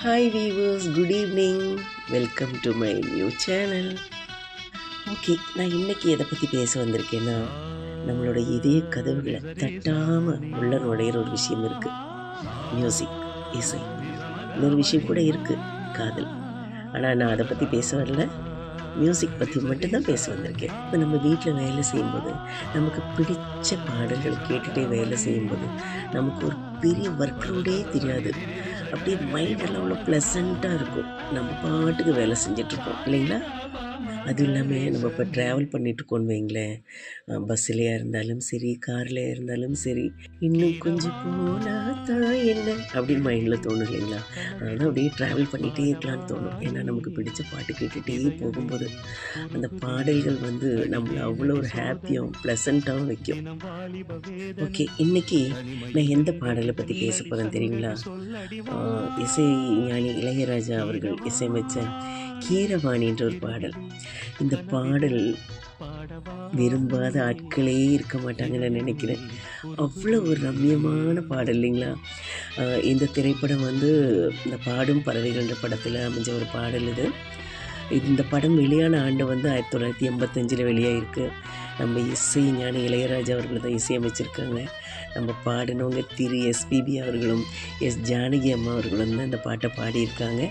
Hi viewers, good evening. Welcome to my new channel. Okay, நான் இன்றைக்கி எதை பற்றி பேச வந்திருக்கேன்னா, நம்மளோட இதய கதவுகளை தட்டாமல் உள்ள நுழையிற ஒரு விஷயம் இருக்குது. மியூசிக், இசை. இன்னொரு விஷயம் கூட இருக்குது, காதல். ஆனால் நான் அதை பற்றி பேச வரல, மியூசிக் பற்றி மட்டும்தான் பேச வந்திருக்கேன். இப்போ நம்ம வீட்டில் வேலை செய்யும்போது, நமக்கு பிடிச்ச பாடல்களை கேட்டுகிட்டே வேலை செய்யும்போது நமக்கு ஒரு பெரிய ஒர்க் லோடே தெரியாது. அப்படியே மைண்டெல்லாம் அவ்வளோ ப்ளசண்ட்டாக இருக்கும். நம்ம பாட்டுக்கு வேலை செஞ்சிட்ருக்கோம் இல்லைங்களா? அதுவும் இல்லாமல் நம்ம இப்போ ட்ராவல் பண்ணிகிட்ருக்கோன்னு வைங்களேன், பஸ்ஸுலையாக இருந்தாலும் சரி, கார்லையா இருந்தாலும் சரி, இன்னும் கொஞ்சம் போனால் தான் என்ன அப்படின்னு மைண்டில் தோணும் இல்லைங்களா? அதனால் அப்படியே ட்ராவல் பண்ணிகிட்டே இருக்கலான்னு தோணும். ஏன்னா நமக்கு பிடிச்ச பாட்டு கேட்டுகிட்டே போகும்போது அந்த பாடல்கள் நம்மளை அவ்வளோ ஒரு ஹாப்பியாகவும் ப்ளசண்ட்டாகவும் வைக்கும். ஓகே, இன்றைக்கி நான் எந்த பாடலை பற்றி பேச போகிறேன் தெரியுங்களா? இசை ஞானி இளையராஜா அவர்கள் இசையமைச்ச கீரவாணின்ற ஒரு பாடல். இந்த பாடல் விரும்பாத ஆட்களே இருக்க மாட்டாங்கன்னு நான் நினைக்கிறேன். அவ்வளோ ஒரு ரம்யமான பாடல் இல்லைங்களா? இந்த திரைப்படம் இந்த பாடும் பறவைகள்ன்ற படத்தில் அமைஞ்ச ஒரு பாடல் இது. இந்த படம் வெளியான ஆண்டு 1985 வெளியாகிருக்கு. நம்ம இசை ஞானி இளையராஜா அவர்கள் தான் இசையமைச்சிருக்காங்க. நம்ம பாடினவங்க திரு எஸ்பிபி அவர்களும் ஜானகி அம்மா அவர்களும் தான் இந்த பாட்டை பாடியிருக்காங்க.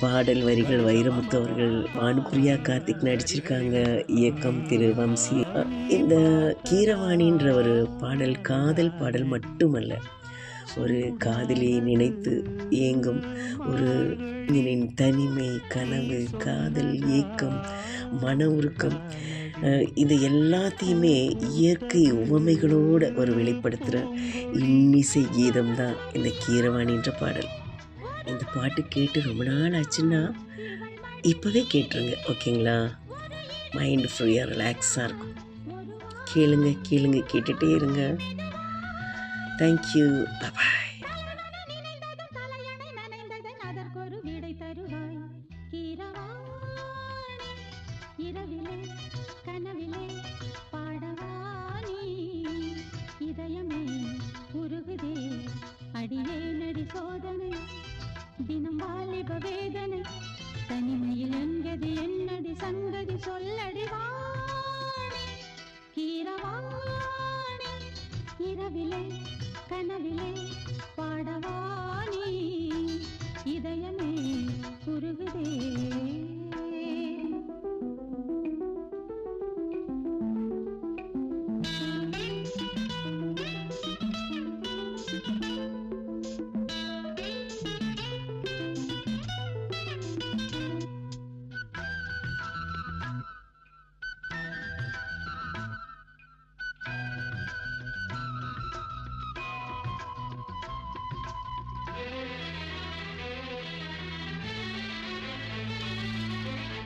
பாடல் வரிகள் வைரமுத்து அவர்கள், பானுப்பிரியா கார்த்திக் நடிச்சிருக்காங்க. இயக்கம் திரு வம்சி. இந்த கீரவாணின்ற ஒரு பாடல் காதல் பாடல் மட்டுமல்ல, ஒரு காதலியை நினைத்து ஏங்கும் ஒரு தனிமை, கனவு, காதல், ஏக்கம், மன உருக்கம், இது எல்லாத்தையுமே இயற்கை உவமைகளோடு ஒரு வெளிப்படுத்துகிற இன்னிசை கீதம் தான் இந்த கீரவாணின்ற பாடல். இந்த பாட்டு கேட்டு ரொம்ப நாள் ஆச்சுன்னா இப்போவே கேட்டுருங்க, ஓகேங்களா? மைண்டு ஃப்ரீயாக ரிலாக்ஸாக இருக்கும். கேளுங்க கேளுங்க, கேட்டுகிட்டே இருங்க. தேங்க்யூ, பாய். இரவிலே கனவிலே பாடவானி இதயமே உருகுதே அடியே நடி சோதனை தினம் வாலிப வேதனை தனிமையில் என்கதி என்னடி சங்கதி சொல்லடி வாணி கீரவாணி இரவிலே கனவிலே பாடவானி இதயமே உருகுதே.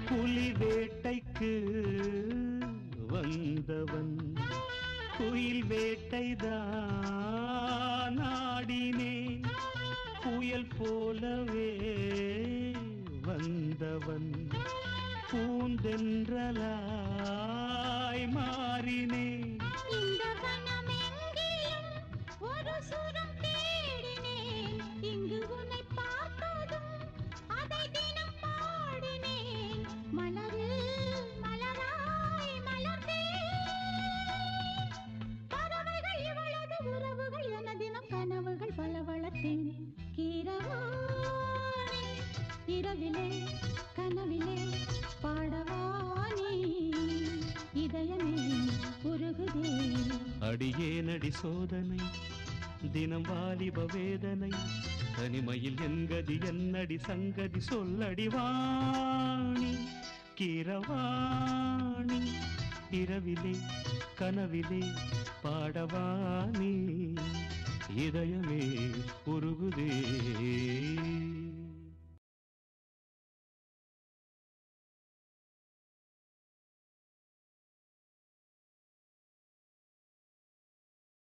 புலி வேட்டைக்கு வந்தவன் குயில் வேட்டைதான் ஆடினேன், புயல் போலவே வந்தவன் பூந்தென்றலாய் மாறினேன். இரவிலே கனவிலே பாடவானி இதயமே உருகுதே அடியே நடி சோதனை தினம் வாலிப வேதனை தனிமையில் என்கதி என்னடி சங்கதி சொல்லடி வாணி கீரவாணி இரவிலே கனவிலே பாடவானி இதயமே உருகுதே.